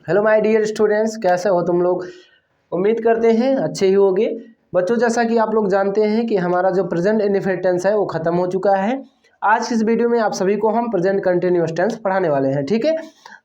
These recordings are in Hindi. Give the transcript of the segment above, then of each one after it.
हेलो माय डियर स्टूडेंट्स, कैसे हो तुम लोग। उम्मीद करते हैं अच्छे ही होगे। बच्चों, जैसा कि आप लोग जानते हैं कि हमारा जो प्रेजेंट इंडेफिनिट टेंस है वो ख़त्म हो चुका है। आज की इस वीडियो में आप सभी को हम प्रेजेंट कंटिन्यूअस टेंस पढ़ाने वाले हैं, ठीक है।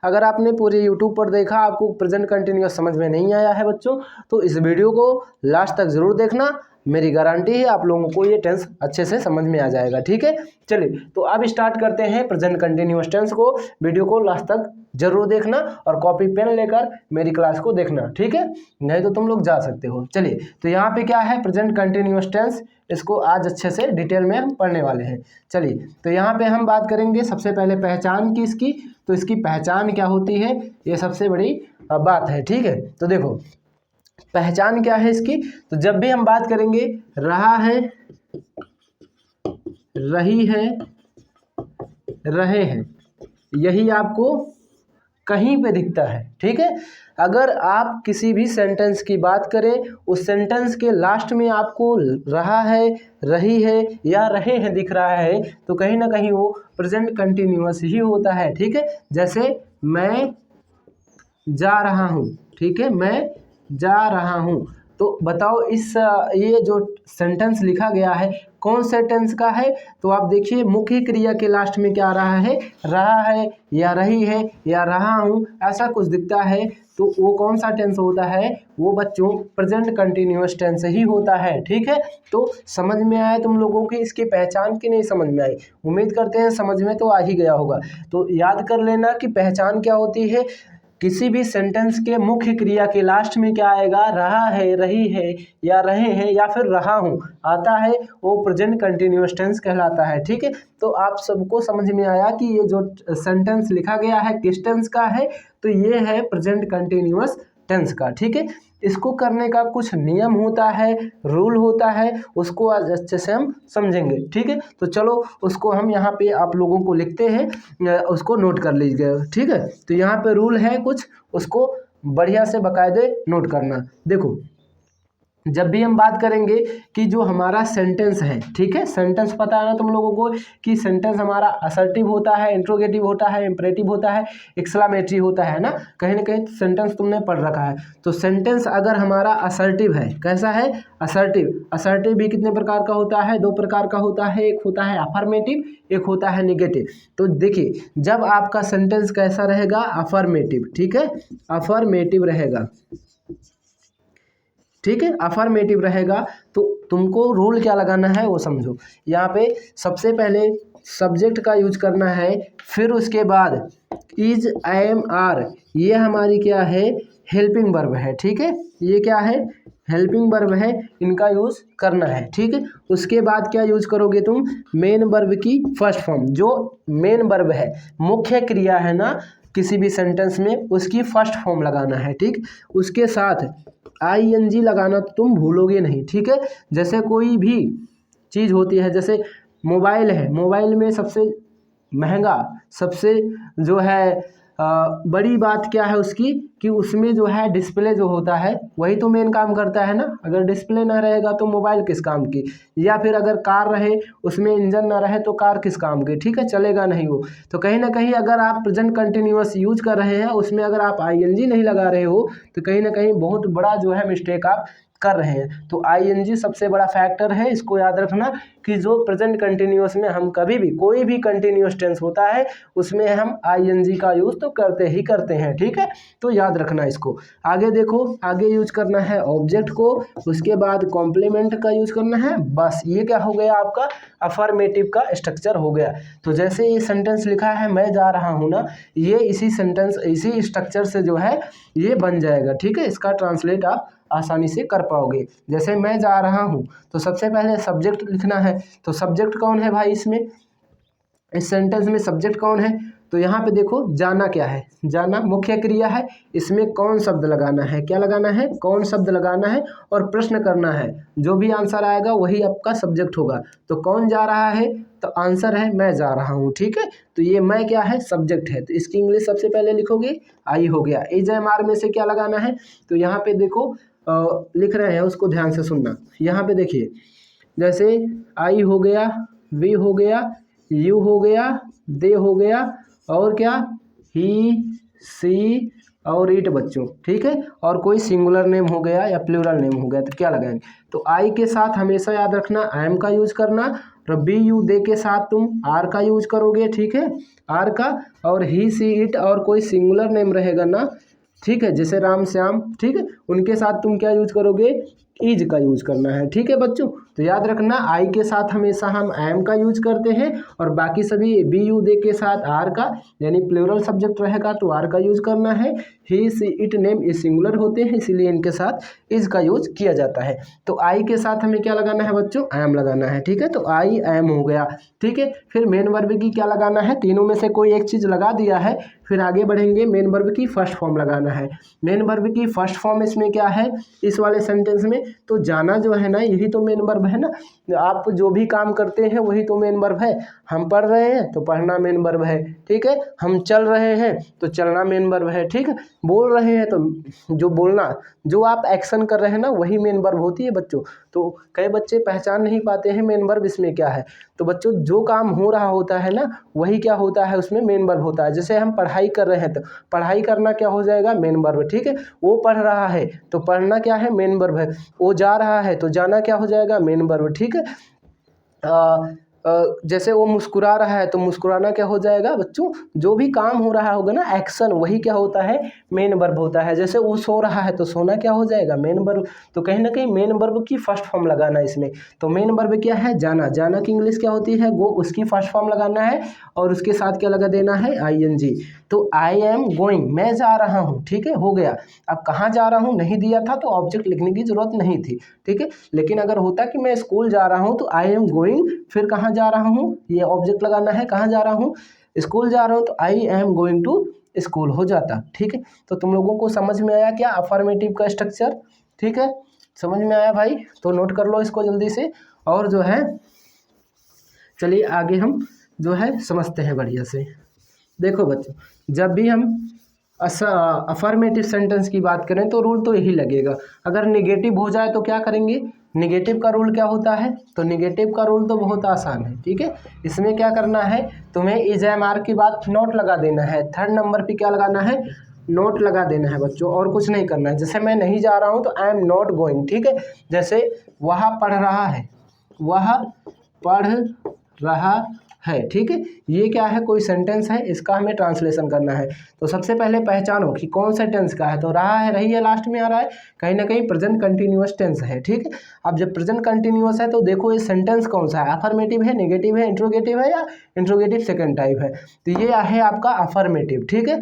अगर आपने पूरे यूट्यूब पर देखा, आपको प्रेजेंट कंटिन्यूअस समझ में नहीं आया है बच्चों, तो इस वीडियो को लास्ट तक ज़रूर देखना। मेरी गारंटी है आप लोगों को ये टेंस अच्छे से समझ में आ जाएगा, ठीक है। चलिए तो अब स्टार्ट करते हैं प्रेजेंट कंटिन्यूअस टेंस को। वीडियो को लास्ट तक जरूर देखना और कॉपी पेन लेकर मेरी क्लास को देखना, ठीक है। नहीं तो तुम लोग जा सकते हो। चलिए तो यहाँ पे क्या है, प्रेजेंट कंटिन्यूअस टेंस, इसको आज अच्छे से डिटेल में हम पढ़ने वाले हैं। चलिए तो यहाँ पे हम बात करेंगे सबसे पहले पहचान की इसकी। तो इसकी पहचान क्या होती है, ये सबसे बड़ी बात है, ठीक है। तो देखो पहचान क्या है इसकी। तो जब भी हम बात करेंगे रहा है, रही है, रहे हैं, यही आपको कहीं पे दिखता है, ठीक है। अगर आप किसी भी सेंटेंस की बात करें, उस सेंटेंस के लास्ट में आपको रहा है, रही है या रहे हैं दिख रहा है, तो कहीं ना कहीं वो प्रेजेंट कंटिन्यूअस ही होता है, ठीक है। जैसे मैं जा रहा हूँ, ठीक है, मैं जा रहा हूँ। तो बताओ इस ये जो सेंटेंस लिखा गया है कौन से टेंस का है। तो आप देखिए मुख्य क्रिया के लास्ट में क्या रहा है या रही है या रहा हूँ, ऐसा कुछ दिखता है। तो वो कौन सा टेंस होता है, वो बच्चों प्रेजेंट कंटिन्यूअस टेंस ही होता है, ठीक है। तो समझ में आया तुम लोगों की इसकी पहचान की नहीं समझ में आई। उम्मीद करते हैं समझ में तो आ ही गया होगा। तो याद कर लेना कि पहचान क्या होती है। किसी भी सेंटेंस के मुख्य क्रिया के लास्ट में क्या आएगा, रहा है, रही है या रहे हैं या फिर रहा हूँ आता है, वो प्रेजेंट कंटिन्यूअस टेंस कहलाता है, ठीक है। तो आप सबको समझ में आया कि ये जो सेंटेंस लिखा गया है किस टेंस का है। तो ये है प्रेजेंट कंटिन्यूअस टेंस का, ठीक है। इसको करने का कुछ नियम होता है, रूल होता है, उसको आज अच्छे से हम समझेंगे, ठीक है। तो चलो उसको हम यहाँ पे आप लोगों को लिखते हैं, उसको नोट कर लीजिएगा, ठीक है। तो यहाँ पे रूल है कुछ, उसको बढ़िया से बाकायदे नोट करना। देखो जब भी हम बात करेंगे कि जो हमारा सेंटेंस है, ठीक है, सेंटेंस पता है ना तुम लोगों को कि सेंटेंस हमारा असर्टिव होता है, इंट्रोगेटिव होता है, इम्परेटिव होता है, एक्सक्लेमेटरी होता है ना कहीं सेंटेंस तुमने पढ़ रखा है। तो सेंटेंस अगर हमारा असर्टिव है, कैसा है, असर्टिव। असर्टिव भी कितने प्रकार का होता है, दो प्रकार का होता है, एक होता है अफर्मेटिव, एक होता है निगेटिव। तो देखिए जब आपका सेंटेंस कैसा रहेगा, अफर्मेटिव, ठीक है, अफर्मेटिव रहेगा, ठीक है, अफर्मेटिव रहेगा। तो तुमको रूल क्या लगाना है वो समझो। यहाँ पे सबसे पहले सब्जेक्ट का यूज करना है, फिर उसके बाद इज, एम, आर, ये हमारी क्या है, हेल्पिंग वर्ब है, ठीक है। ये क्या है, हेल्पिंग वर्ब है, इनका यूज करना है, ठीक है। उसके बाद क्या यूज करोगे तुम, मेन वर्ब की फर्स्ट फॉर्म। जो मेन वर्ब है, मुख्य क्रिया है ना किसी भी सेंटेंस में, उसकी फर्स्ट फॉर्म लगाना है, ठीक। उसके साथ ING लगाना तो तुम भूलोगे नहीं, ठीक है। जैसे कोई भी चीज़ होती है, जैसे मोबाइल है, मोबाइल में सबसे महंगा, सबसे जो है बड़ी बात क्या है उसकी, कि उसमें जो है डिस्प्ले जो होता है वही तो मेन काम करता है ना। अगर डिस्प्ले ना रहेगा तो मोबाइल किस काम की, या फिर अगर कार रहे उसमें इंजन ना रहे तो कार किस काम की, ठीक है, चलेगा नहीं वो। तो कहीं ना कहीं अगर आप प्रेजेंट कंटिन्यूअस यूज कर रहे हैं, उसमें अगर आप ING नहीं लगा रहे हो, तो कहीं ना कहीं बहुत बड़ा जो है मिस्टेक आप कर रहे हैं। तो ING सबसे बड़ा फैक्टर है, इसको याद रखना कि जो प्रेजेंट कंटिन्यूअस में हम कभी भी कोई भी कंटिन्यूअस टेंस होता है उसमें हम ING का यूज तो करते ही करते हैं, ठीक है। तो याद रखना इसको। आगे देखो, आगे यूज करना है ऑब्जेक्ट को, उसके बाद कॉम्प्लीमेंट का यूज करना है। बस ये क्या हो गया, आपका अफर्मेटिव का स्ट्रक्चर हो गया। तो जैसे ये सेंटेंस लिखा है मैं जा रहा हूँ ना, ये इसी सेंटेंस इसी स्ट्रक्चर से जो है ये बन जाएगा, ठीक है। इसका ट्रांसलेट आप आसानी से कर पाओगे। जैसे मैं जा रहा हूँ, तो सबसे पहले सब्जेक्ट लिखना है। तो सब्जेक्ट कौन है भाई, इसमें इस सेंटेंस में सब्जेक्ट कौन है। तो यहाँ पे देखो जाना क्या है, जाना मुख्य क्रिया है। इसमें कौन शब्द लगाना है, क्या लगाना है, कौन शब्द लगाना है और प्रश्न करना है। जो भी आंसर आएगा वही आपका सब्जेक्ट होगा। तो कौन जा रहा है, तो आंसर है मैं जा रहा हूँ, ठीक है। तो ये मैं क्या है, सब्जेक्ट है। तो इसकी इंग्लिश सबसे पहले लिखोगे आई हो गया। इज, एम, आर में से क्या लगाना है, तो यहाँ पे देखो लिख रहे हैं, उसको ध्यान से सुनना। यहाँ पे देखिए जैसे आई हो गया, वी हो गया, यू हो गया, दे हो गया, और क्या, ही, सी, और ईट बच्चों, ठीक है। और कोई सिंगुलर नेम हो गया या प्लूरल नेम हो गया तो क्या लगाएंगे, तो आई के साथ हमेशा याद रखना आई एम का यूज करना, और बी यू दे के साथ तुम आर का यूज करोगे, ठीक है, आर का। और ही सी इट और कोई सिंगुलर नेम रहेगा ना, ठीक है, जैसे राम श्याम, ठीक है, उनके साथ तुम क्या यूज करोगे, इज का यूज करना है, ठीक है बच्चों। तो याद रखना आई के साथ हमेशा हम एम का यूज करते हैं, और बाकी सभी बी यू दे के साथ आर का, यानी प्लूरल सब्जेक्ट रहेगा तो आर का यूज करना है। ही सी इट नेम ये सिंगुलर होते हैं, इसीलिए इनके साथ इज का यूज किया जाता है। तो आई के साथ हमें क्या लगाना है बच्चों, एम लगाना है, ठीक है। तो आई एम हो गया, ठीक है। फिर मेन वर्ब की क्या लगाना है, तीनों में से कोई एक चीज लगा दिया है, फिर आगे बढ़ेंगे। मेन वर्ब की फर्स्ट फॉर्म लगाना है। मेन वर्ब की फर्स्ट फॉर्म इसमें क्या है, इस वाले सेंटेंस में, तो जाना जो है ना यही तो मेन वर्ब है ना। आप जो भी काम करते हैं वही तो मेन वर्ब है। हम पढ़ रहे हैं तो पढ़ना मेन वर्ब है, ठीक है। हम चल रहे हैं तो चलना मेन वर्ब है, ठीक है। बोल रहे हैं तो जो बोलना, जो आप एक्शन कर रहे हैं ना वही मेन वर्ब होती है बच्चों। तो कई बच्चे पहचान नहीं पाते हैं मेन वर्ब इसमें क्या है। तो बच्चों जो काम हो रहा होता है ना वही क्या होता है उसमें मेन वर्ब होता है। जैसे हम पढ़ाई कर रहे हैं तो पढ़ाई करना क्या हो जाएगा, मेन वर्ब, ठीक है। वो पढ़ रहा है तो पढ़ना क्या है, मेन वर्ब है। वो जा रहा है तो जाना क्या हो जाएगा, मेन वर्ब, ठीक है। जैसे वो मुस्कुरा रहा है तो मुस्कुराना क्या हो जाएगा बच्चों, जो भी काम हो रहा होगा ना एक्शन, वही क्या होता है, मेन वर्ब होता है। जैसे वो सो रहा है तो सोना क्या हो जाएगा, मेन वर्ब। तो कहीं ना कहीं मेन वर्ब की फर्स्ट फॉर्म लगाना है इसमें। तो मेन वर्ब क्या है, जाना, जाना की इंग्लिश क्या होती है, गो, उसकी फर्स्ट फॉर्म लगाना है, और उसके साथ क्या लगा देना है, ING। तो आई एम गोइंग, मैं जा रहा हूँ, ठीक है, हो गया। अब कहाँ जा रहा हूँ नहीं दिया था तो ऑब्जेक्ट लिखने की जरूरत नहीं थी, ठीक है। लेकिन अगर होता कि मैं स्कूल जा रहा हूँ तो आई एम गोइंग, फिर कहाँ जा रहा हूँ, ये ऑब्जेक्ट लगाना है, कहाँ जा रहा हूँ, स्कूल जा रहा हूँ, तो I am going to school हो जाता, ठीक है। तो तुम लोगों को समझ में आया क्या अफर्मेटिव का स्ट्रक्चर, ठीक है, समझ में आया भाई, तो नोट कर लो इसको जल्दी से। और जो है चलिए आगे हम जो है समझते हैं बढ़िया से। देखो बच्चों, जब भी हम अफर्मेटिव सेंटेंस की बात करें तो रूल तो यही लगेगा। अगर निगेटिव हो जाए तो क्या करेंगे, निगेटिव का रूल क्या होता है, तो निगेटिव का रूल तो बहुत आसान है, ठीक है। इसमें क्या करना है, तुम्हें इज एम आर की बात नोट लगा देना है, थर्ड नंबर पे क्या लगाना है, नोट लगा देना है बच्चों, और कुछ नहीं करना है। जैसे मैं नहीं जा रहा हूँ तो आई एम नॉट गोइंग, ठीक है। जैसे वह पढ़ रहा है, वह पढ़ रहा है, ठीक है। ये क्या है, कोई सेंटेंस है, इसका हमें ट्रांसलेशन करना है। तो सबसे पहले पहचानो कि कौन सा टेंस का है, तो रहा है, रही है लास्ट में आ रहा है, कहीं ना कहीं प्रेजेंट कंटिन्यूअस टेंस है, ठीक है। अब जब प्रेजेंट कंटिन्यूअस है तो देखो ये सेंटेंस कौन सा है, अफर्मेटिव है, नेगेटिव है, इंट्रोगेटिव है, या इंट्रोगेटिव सेकंड टाइप है। तो ये है आपका अफर्मेटिव, ठीक है।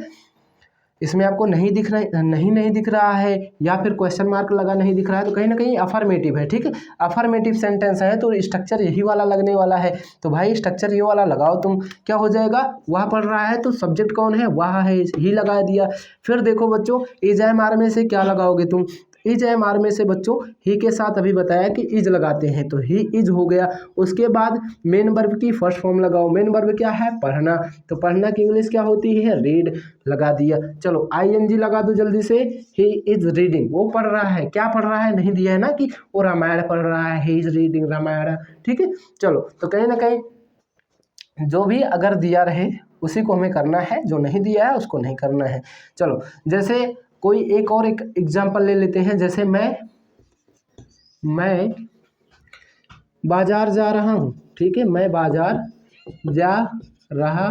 इसमें आपको नहीं दिख रहा, नहीं दिख रहा है, या फिर क्वेश्चन मार्क लगा नहीं दिख रहा है, तो कहीं ना कहीं अफर्मेटिव है, ठीक है। अफर्मेटिव सेंटेंस है तो स्ट्रक्चर यही वाला लगने वाला है। तो भाई स्ट्रक्चर ये वाला लगाओ तुम, क्या हो जाएगा, वह पढ़ रहा है तो सब्जेक्ट कौन है, वह है, ही लगा दिया। फिर देखो बच्चों इज एम आर में से क्या लगाओगे तुम, इज एम आर में से बच्चों ही के साथ अभी बताया कि इज लगाते हैं, तो ही इज हो गया। उसके बाद मेन वर्ब की फर्स्ट फॉर्म लगाओ, मेन वर्ब क्या है, पढ़ना, तो पढ़ना की इंग्लिश क्या होती है, रीड, लगा दिया। चलो ING लगा दो जल्दी से, ही इज रीडिंग, वो पढ़ रहा है, क्या पढ़ रहा है, नहीं दिया है ना कि वो रामायण पढ़ रहा है, ही इज रीडिंग रामायण, ठीक है। चलो तो कहीं ना कहीं जो भी अगर दिया रहे उसी को हमें करना है, जो नहीं दिया है उसको नहीं करना है। चलो जैसे कोई एक और एक एग्जाम्पल ले लेते हैं, जैसे मैं बाजार जा रहा हूँ, ठीक है, मैं बाजार जा रहा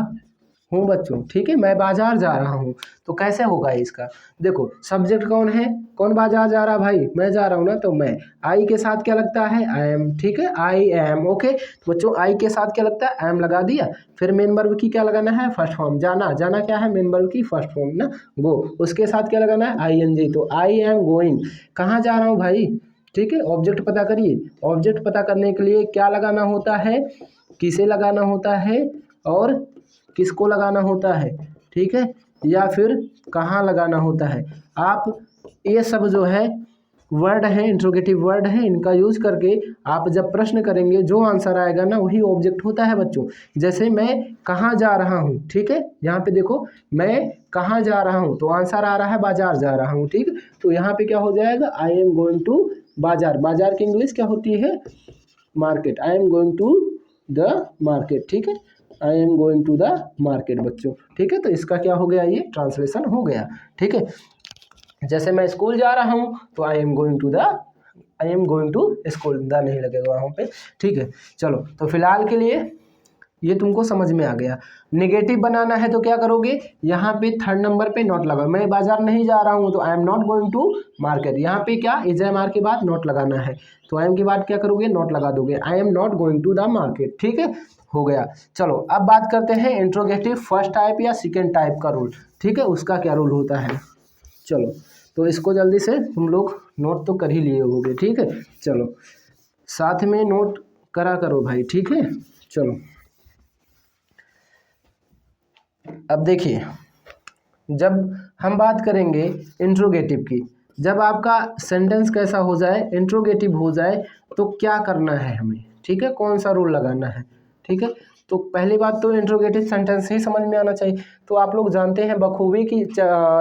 हूँ बच्चों, ठीक है, मैं बाजार जा रहा हूँ। तो कैसे होगा इसका, देखो सब्जेक्ट कौन है, कौन बाजार जा रहा, भाई मैं जा रहा हूँ ना, तो मैं, आई के साथ क्या लगता है, आई एम, ठीक है, आई एम, ओके। तो बच्चों आई के साथ क्या लगता है, एम लगा दिया। फिर मेन वर्ब की क्या लगाना है, फर्स्ट फॉर्म, जाना, जाना क्या है, मेन वर्ब की फर्स्ट फॉर्म ना, गो, उसके साथ क्या लगाना है, ING। तो आई एम गोइंग, कहाँ जा रहा हूँ भाई, ठीक है। ऑब्जेक्ट पता करिए, ऑब्जेक्ट पता करने के लिए क्या लगाना होता है, किसे लगाना होता है, और किसको लगाना होता है, ठीक है, या फिर कहाँ लगाना होता है। आप ये सब जो है वर्ड है, इंट्रोगेटिव वर्ड है, इनका यूज करके आप जब प्रश्न करेंगे जो आंसर आएगा ना वही ऑब्जेक्ट होता है बच्चों। जैसे मैं कहाँ जा रहा हूँ, ठीक है, यहाँ पे देखो मैं कहाँ जा रहा हूँ, तो आंसर आ रहा है बाजार जा रहा हूँ, ठीक। तो यहाँ पे क्या हो जाएगा, आई एम गोइंग टू बाजार, बाजार की इंग्लिश क्या होती है, market, I am going to the market, ठीक है। I am going to the market बच्चों, ठीक है। तो इसका क्या हो गया, ये ट्रांसलेशन हो गया, ठीक है। जैसे मैं स्कूल जा रहा हूँ तो I am going to school, the नहीं लगेगा वहाँ पे, ठीक है। चलो, तो फिलहाल के लिए ये तुमको समझ में आ गया। नेगेटिव बनाना है तो क्या करोगे, यहाँ पे थर्ड नंबर पे नॉट लगाओ। मैं बाजार नहीं जा रहा हूँ तो I am not going to market, यहाँ पे क्या इज एम आर के बाद नॉट लगाना है, तो आई एम के बाद क्या करोगे, नॉट लगा दोगे, I am not going to the market, ठीक है, हो गया। चलो अब बात करते हैं इंट्रोगेटिव फर्स्ट टाइप या सेकेंड टाइप का रूल, ठीक है, उसका क्या रूल होता है। चलो, तो इसको जल्दी से तुम लोग नोट तो कर ही लिए होगे, ठीक है। चलो साथ में नोट करा करो भाई, ठीक है। चलो अब देखिए, जब हम बात करेंगे इंट्रोगेटिव की, जब आपका सेंटेंस कैसा हो जाए, इंट्रोगेटिव हो जाए, तो क्या करना है हमें, ठीक है, कौन सा रूल लगाना है, ठीक है। तो पहली बात तो इंट्रोगेटिव सेंटेंस ही समझ में आना चाहिए। तो आप लोग जानते हैं बखूबी कि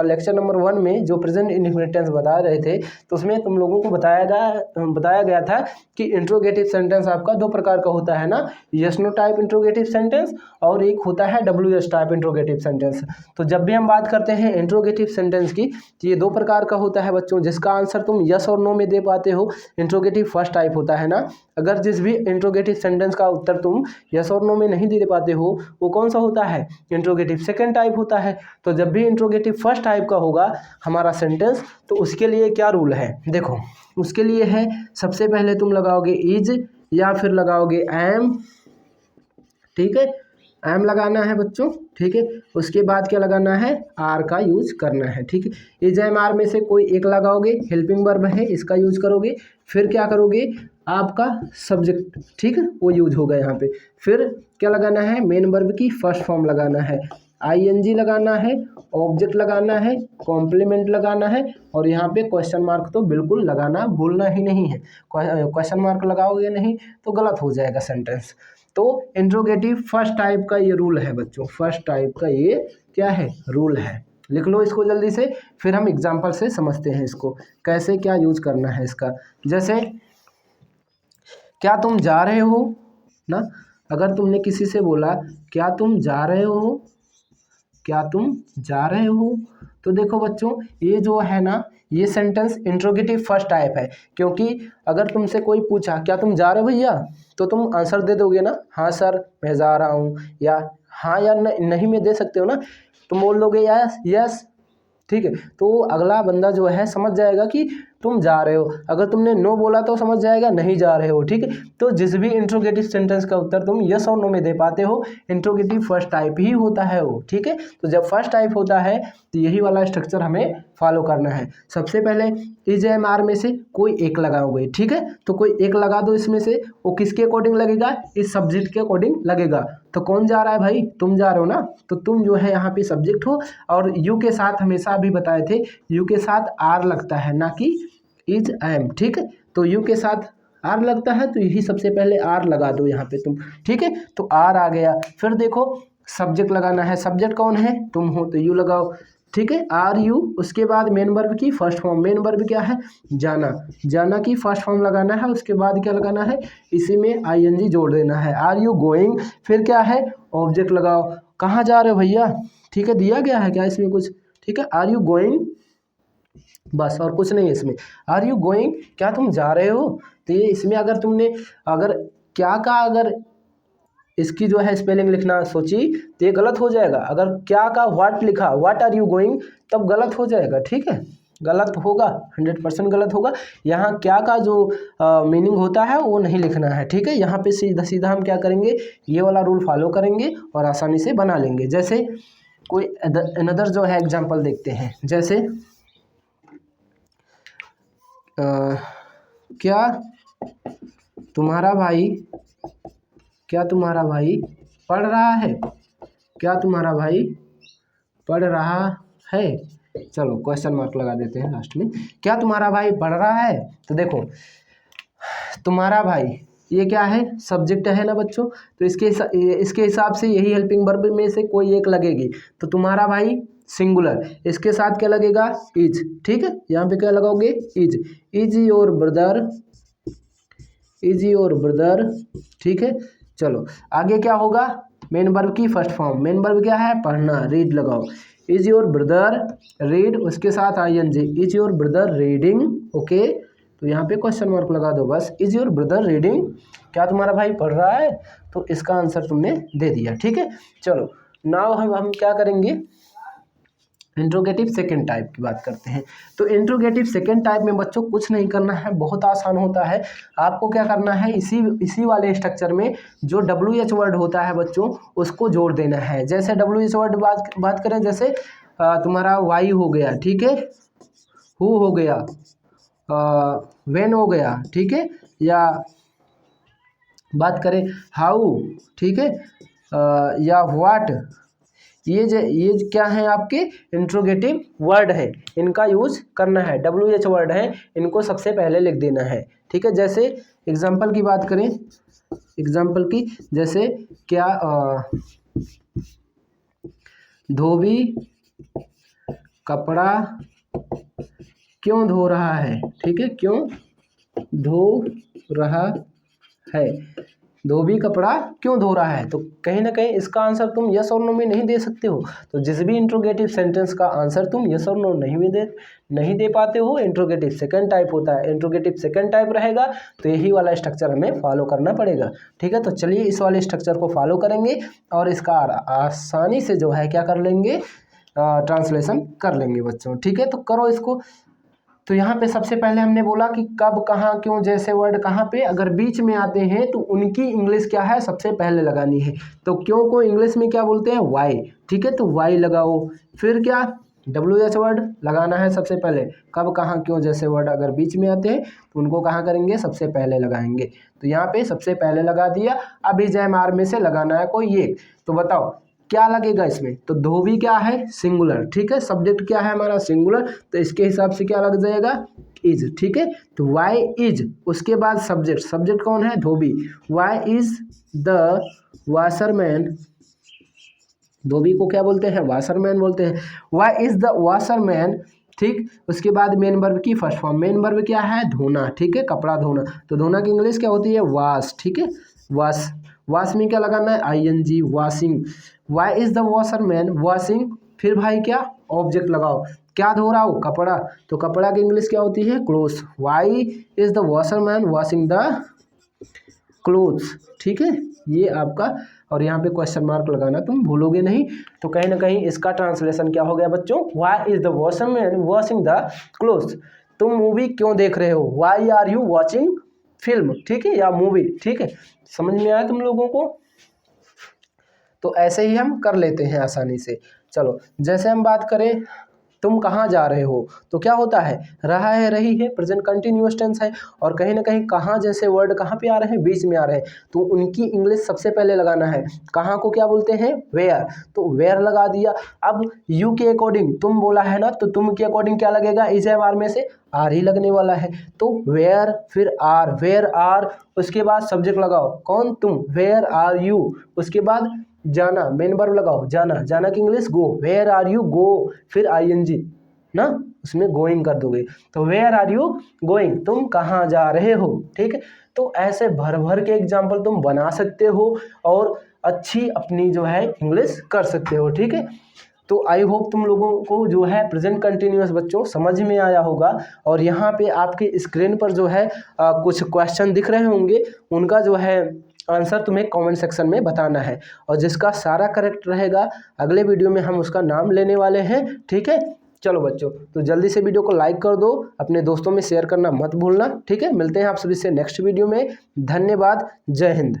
लेक्चर नंबर 1 में जो प्रेजेंट इंडेफिनिट बता रहे थे, तो उसमें तुम लोगों को बताया गया था कि इंट्रोगेटिव सेंटेंस आपका दो प्रकार का होता है ना, yes no type interrogative sentence और एक होता है WS टाइप इंट्रोगेटिव सेंटेंस। तो जब भी हम बात करते हैं इंट्रोगेटिव सेंटेंस की, तो ये दो प्रकार का होता है बच्चों, जिसका आंसर तुम यस और नो में दे पाते हो, इंट्रोगेटिव फर्स्ट टाइप होता है ना। अगर जिस भी इंट्रोगेटिव सेंटेंस का उत्तर तुम यस और नो में नहीं दे पाते हो, वो कौन सा होता है, इंट्रोगेटिव सेकंड टाइप होता है। तो जब भी इंट्रोगेटिव फर्स्ट टाइप का होगा हमारा सेंटेंस, तो उसके लिए क्या रूल है, देखो उसके लिए है, सबसे पहले तुम लगाओगे इज या फिर लगाओगे एम, ठीक है, एम लगाना है बच्चों, ठीक है। उसके बाद क्या लगाना है, आर का यूज करना है, ठीक है। इज एम आर में से कोई एक लगाओगे, हेल्पिंग वर्ब है इसका यूज करोगे, फिर क्या करोगे, आपका सब्जेक्ट, ठीक है, वो यूज होगा यहाँ पे। फिर क्या लगाना है, मेन वर्ब की फर्स्ट फॉर्म लगाना है, ING लगाना है, ऑब्जेक्ट लगाना है, कॉम्प्लीमेंट लगाना है, और यहाँ पे क्वेश्चन मार्क तो बिल्कुल लगाना भूलना ही नहीं है। क्वेश्चन मार्क लगाओगे नहीं तो गलत हो जाएगा सेंटेंस। तो इंट्रोगेटिव फर्स्ट टाइप का ये रूल है बच्चों, फर्स्ट टाइप का ये क्या है, रूल है। लिख लो इसको जल्दी से, फिर हम एग्जाम्पल से समझते हैं इसको कैसे क्या यूज करना है इसका। जैसे क्या तुम जा रहे हो ना, अगर तुमने किसी से बोला क्या तुम जा रहे हो, क्या तुम जा रहे हो, तो देखो बच्चों ये जो है ना, ये सेंटेंस इंट्रोगेटिव फर्स्ट टाइप है, क्योंकि अगर तुमसे कोई पूछा क्या तुम जा रहे हो भैया, तो तुम आंसर दे दोगे ना, हाँ सर मैं जा रहा हूँ, या हाँ या नहीं में दे सकते हो ना, तुम बोल दोगे यस यस, ठीक है। तो अगला बंदा जो है समझ जाएगा कि तुम जा रहे हो। अगर तुमने नो बोला तो समझ जाएगा नहीं जा रहे हो, ठीक है। तो जिस भी इंट्रोगेटिव सेंटेंस का उत्तर तुम यस और नो में दे पाते हो, इंट्रोगेटिव फर्स्ट टाइप ही होता है वो, ठीक है। तो जब फर्स्ट टाइप होता है तो यही वाला स्ट्रक्चर हमें फॉलो करना है। सबसे पहले इज एम आर में से कोई एक लगाओगे, ठीक है, तो कोई एक लगा दो इसमें से, वो किसके अकॉर्डिंग लगेगा, इस सब्जेक्ट के अकॉर्डिंग लगेगा। तो कौन जा रहा है भाई, तुम जा रहे हो ना, तो तुम जो है यहाँ पे सब्जेक्ट हो, और यू के साथ हमेशा भी बताए थे यू के साथ आर लगता है ना कि इज एम, ठीक है। तो यू के साथ आर लगता है, तो यही सबसे पहले आर लगा दो यहाँ पे तुम, ठीक है। तो आर आ गया। फिर देखो सब्जेक्ट लगाना है, सब्जेक्ट कौन है, तुम हो, तो यू लगाओ, ठीक है, आर यू। उसके बाद मेन वर्ब की फर्स्ट फॉर्म, मेन वर्ब क्या है, जाना, जाना की फर्स्ट फॉर्म लगाना है। उसके बाद क्या लगाना है, इसी में ING जोड़ देना है, आर यू गोइंग। फिर क्या है, ऑब्जेक्ट लगाओ, कहाँ जा रहे हो भैया, ठीक है, दिया गया है क्या इसमें कुछ, ठीक है, आर यू गोइंग, बस और कुछ नहीं है इसमें, आर यू गोइंग, क्या तुम जा रहे हो। तो ये इसमें अगर तुमने अगर क्या का अगर इसकी जो है स्पेलिंग लिखना सोची तो ये गलत हो जाएगा। अगर क्या का व्हाट लिखा, व्हाट आर यू गोइंग, तब गलत हो जाएगा, ठीक है, गलत होगा, 100% गलत होगा। यहाँ क्या का जो मीनिंग होता है वो नहीं लिखना है, ठीक है। यहाँ पे सीधा सीधा हम क्या करेंगे, ये वाला रूल फॉलो करेंगे और आसानी से बना लेंगे। जैसे कोई अनदर जो है एग्जाम्पल देखते हैं, जैसे क्या तुम्हारा भाई, क्या तुम्हारा भाई पढ़ रहा है, क्या तुम्हारा भाई पढ़ रहा है, चलो क्वेश्चन मार्क लगा देते हैं लास्ट में, क्या तुम्हारा भाई पढ़ रहा है। तो देखो तुम्हारा भाई ये क्या है, सब्जेक्ट है ना बच्चों, तो इसके हिसाब से यही हेल्पिंग वर्ब में से कोई एक लगेगी। तो तुम्हारा भाई सिंगुलर, इसके साथ क्या लगेगा, इज, ठीक है, यहाँ पे क्या लगाओगे, is, is your brother, is your brother, ठीक है। चलो आगे क्या होगा, मेन वर्ब की फर्स्ट फॉर्म, मेन वर्ब क्या है, पढ़ना, रीड लगाओ। इज योर ब्रदर रीड, उसके साथ ING, is your brother reading, okay. तो यहाँ पे क्वेश्चन मार्क लगा दो बस, इज योर ब्रदर रीडिंग, क्या तुम्हारा भाई पढ़ रहा है, तो इसका आंसर तुमने दे दिया, ठीक है। चलो नाउ हम क्या करेंगे, इंट्रोगेटिव सेकेंड टाइप की बात करते हैं। तो इंट्रोगेटिव सेकेंड टाइप में बच्चों कुछ नहीं करना है, बहुत आसान होता है। आपको क्या करना है, इसी वाले स्ट्रक्चर में जो WH वर्ड होता है बच्चों, उसको जोड़ देना है। जैसे WH वर्ड बात करें, जैसे तुम्हारा वाई हो गया, ठीक है, हु हो गया, व्हेन हो गया, ठीक है, या बात करें हाउ, ठीक है, या व्हाट, ये क्या है, आपके इंट्रोगेटिव वर्ड है, इनका यूज करना है। WH वर्ड है, इनको सबसे पहले लिख देना है, ठीक है। जैसे एग्जाम्पल की बात करें, एग्जाम्पल की, जैसे क्या, धोबी कपड़ा क्यों धो रहा है, ठीक है, क्यों धो रहा है, धोबी कपड़ा क्यों धो रहा है। तो कहीं ना कहीं इसका आंसर तुम यस और नो में नहीं दे सकते हो। तो जिस भी इंट्रोगेटिव सेंटेंस का आंसर तुम यस और नो नहीं दे पाते हो, इंट्रोगेटिव सेकंड टाइप होता है, इंट्रोगेटिव सेकंड टाइप रहेगा, तो यही वाला स्ट्रक्चर हमें फॉलो करना पड़ेगा, ठीक है। तो चलिए इस वाले स्ट्रक्चर को फॉलो करेंगे और इसका आसानी से जो है क्या कर लेंगे, ट्रांसलेशन कर लेंगे बच्चों, ठीक है। तो करो इसको। तो यहाँ पे सबसे पहले हमने बोला कि कब, कहाँ, क्यों जैसे वर्ड कहाँ पे अगर बीच में आते हैं तो उनकी इंग्लिश क्या है, सबसे पहले लगानी है। तो क्यों को इंग्लिश में क्या बोलते हैं, वाई, ठीक है, तो वाई लगाओ। फिर क्या, WH वर्ड लगाना है सबसे पहले। कब, कहाँ, क्यों जैसे वर्ड अगर बीच में आते हैं तो उनको कहाँ करेंगे, सबसे पहले लगाएंगे। तो यहाँ पे सबसे पहले लगा दिया। अब इज एम आर में से लगाना है कोई एक, तो बताओ क्या लगेगा इसमें। तो धोबी क्या है, सिंगुलर, ठीक है, सब्जेक्ट क्या है हमारा, सिंगुलर, तो इसके हिसाब से क्या लग जाएगा, इज, ठीक है। तो वाई इज, उसके बाद सब्जेक्ट, सब्जेक्ट कौन है, धोबी, वाई इज द वाशरमैन, धोबी को क्या बोलते हैं, वाशरमैन बोलते हैं, वाई इज द वाशरमैन, ठीक। उसके बाद मेन वर्ब की फर्स्ट फॉर्म, मेन वर्ब क्या है, धोना, ठीक है, कपड़ा धोना, तो धोना की इंग्लिश क्या होती है, वॉश, ठीक है, वॉश। वॉश में क्या लगाना है, ING, washing. Why is the washerman washing, फिर भाई क्या, ऑब्जेक्ट लगाओ, क्या धो रहा हो, कपड़ा, तो कपड़ा की इंग्लिश क्या होती है, clothes. Why is the washerman washing the clothes, ठीक है, ये आपका। और यहाँ पे क्वेश्चन मार्क लगाना तुम भूलोगे नहीं। तो कहीं ना कहीं इसका ट्रांसलेशन क्या हो गया बच्चों, why is the washerman washing the clothes. तुम मूवी क्यों देख रहे हो, why are you watching film, ठीक है, या मूवी, ठीक है। समझ में आया तुम लोगों को। तो ऐसे ही हम कर लेते हैं आसानी से। चलो जैसे हम बात करें, तुम कहाँ जा रहे हो, तो क्या होता है, रहा है, रही है, प्रेजेंट कंटिन्यूअस टेंस है। और कहीं ना कहीं कहाँ जैसे वर्ड कहाँ पे आ रहे हैं, बीच में आ रहे हैं, तो उनकी इंग्लिश सबसे पहले लगाना है। कहाँ को क्या बोलते हैं, वेयर, तो वेयर लगा दिया। अब यू के अकॉर्डिंग, तुम बोला है ना, तो तुम के अकॉर्डिंग क्या लगेगा, इज एम आर में से आर ही लगने वाला है। तो वेयर, फिर आर, वेयर आर, उसके बाद सब्जेक्ट लगाओ, कौन, तुम, वेयर आर यू। उसके बाद जाना, मेन वर्ब लगाओ, जाना, जाना की English go, where are you go, फिर ING ना, उसमें गोइंग कर दोगे, तो वेयर आर यू गोइंग, तुम कहाँ जा रहे हो, ठीक है। तो ऐसे भर भर के एग्जाम्पल तुम बना सकते हो और अच्छी अपनी जो है इंग्लिश कर सकते हो, ठीक है। तो आई होप तुम लोगों को जो है प्रेजेंट कंटिन्यूअस बच्चों समझ में आया होगा। और यहाँ पे आपके स्क्रीन पर जो है कुछ क्वेश्चन दिख रहे होंगे, उनका जो है आंसर तुम्हें कमेंट सेक्शन में बताना है। और जिसका सारा करेक्ट रहेगा अगले वीडियो में हम उसका नाम लेने वाले हैं, ठीक है। चलो बच्चों, तो जल्दी से वीडियो को लाइक कर दो, अपने दोस्तों में शेयर करना मत भूलना, ठीक है। मिलते हैं आप सभी से नेक्स्ट वीडियो में। धन्यवाद, जय हिंद।